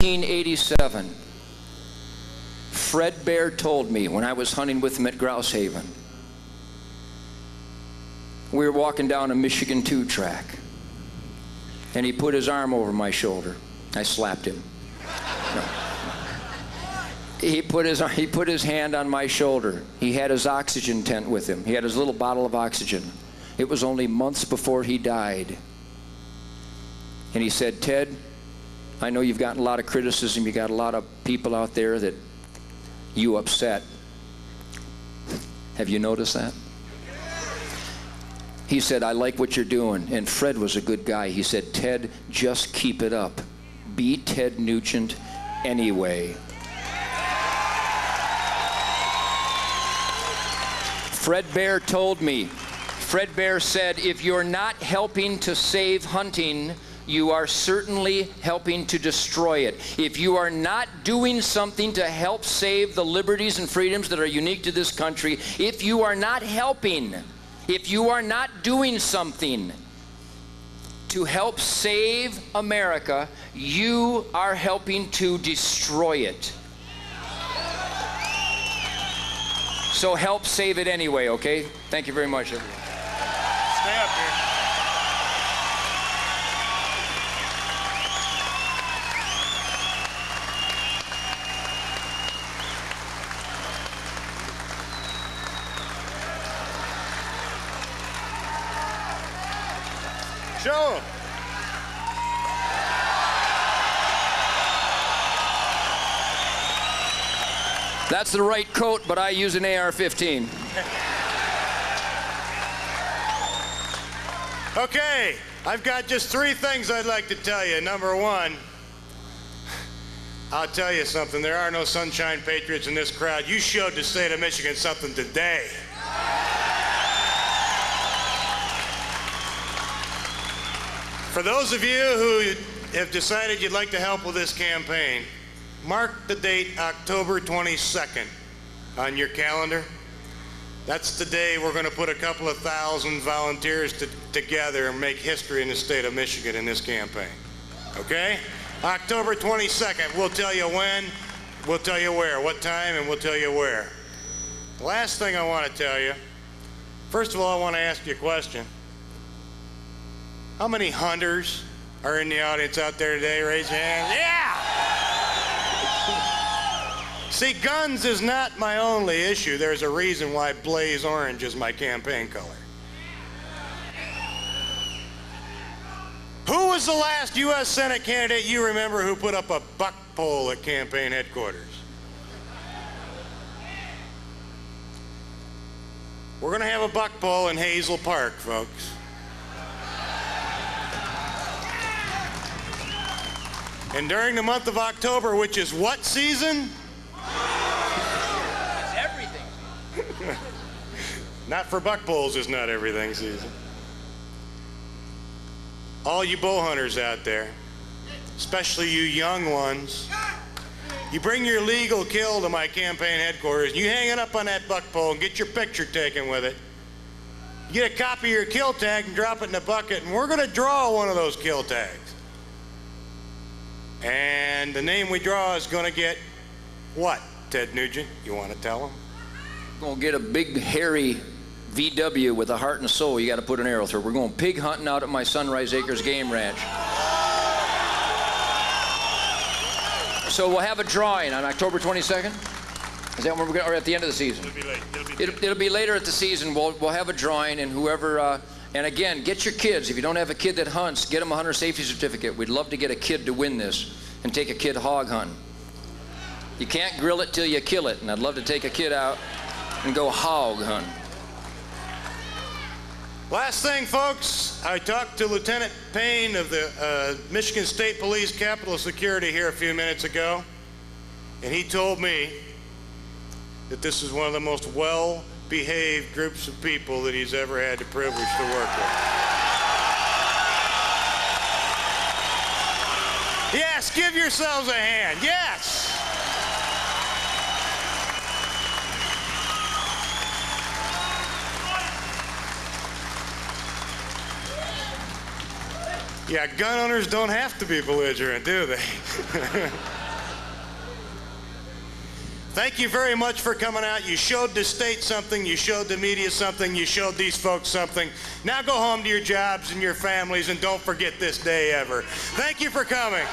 1987, Fred Bear told me when I was hunting with him at Grouse Haven, we were walking down a Michigan 2 track, and he put his arm over my shoulder. I slapped him. No. He put his hand on my shoulder. He had his oxygen tent with him. He had his little bottle of oxygen. It was only months before he died. And he said, "Ted, I know you've gotten a lot of criticism. You got a lot of people out there that you upset. Have you noticed that?" He said, "I like what you're doing." And Fred was a good guy. He said, "Ted, just keep it up. Be Ted Nugent anyway." Fred Bear told me, Fred Bear said, "If you're not helping to save hunting, you are certainly helping to destroy it. If you are not doing something to help save the liberties and freedoms that are unique to this country, if you are not helping, if you are not doing something to help save America, you are helping to destroy it. So help save it anyway, okay?" Thank you very much, everyone. Stay up here. Show 'em. That's the right coat, but I use an AR-15. Okay, I've got just 3 things I'd like to tell you. Number 1, I'll tell you something. There are no sunshine patriots in this crowd. You showed the state of Michigan something today. For those of you who have decided you'd like to help with this campaign, mark the date October 22nd on your calendar. That's the day we're going to put a couple of thousand volunteers together and make history in the state of Michigan in this campaign. Okay? October 22nd. We'll tell you when, we'll tell you where, what time, and we'll tell you where. The last thing I want to tell you, first of all, I want to ask you a question. How many hunters are in the audience out there today? Raise your hand. Yeah! See, guns is not my only issue. There's a reason why blaze orange is my campaign color. Who was the last U.S. Senate candidate you remember who put up a buck pole at campaign headquarters? We're going to have a buck pole in Hazel Park, folks. And during the month of October, which is what season? It's everything. Not for buck poles, it's not everything season. All you bow hunters out there, especially you young ones, you bring your legal kill to my campaign headquarters, you hang it up on that buck pole and get your picture taken with it. You get a copy of your kill tag and drop it in the bucket, and we're going to draw one of those kill tags. And the name we draw is going to get what, Ted Nugent? You want to tell them? We're going to get a big, hairy VW with a heart and soul you got to put an arrow through. We're going pig hunting out at my Sunrise Acres Game Ranch. So we'll have a drawing on October 22nd? Is that when we're going to, or at the end of the season? It'll be late. It'll be later at the season. We'll have a drawing, and whoever, and again, get your kids. If you don't have a kid that hunts, get them a hunter safety certificate. We'd love to get a kid to win this and take a kid hog hunting. You can't grill it till you kill it, and I'd love to take a kid out and go hog hunting. Last thing, folks, I talked to Lieutenant Payne of the Michigan State Police Capitol Security here a few minutes ago, and he told me that this is one of the most well-behaved groups of people that he's ever had the privilege to work with. Yes, give yourselves a hand. Yes. Yeah, gun owners don't have to be belligerent, do they? Thank you very much for coming out. You showed the state something, you showed the media something, you showed these folks something. Now go home to your jobs and your families and don't forget this day ever. Thank you for coming.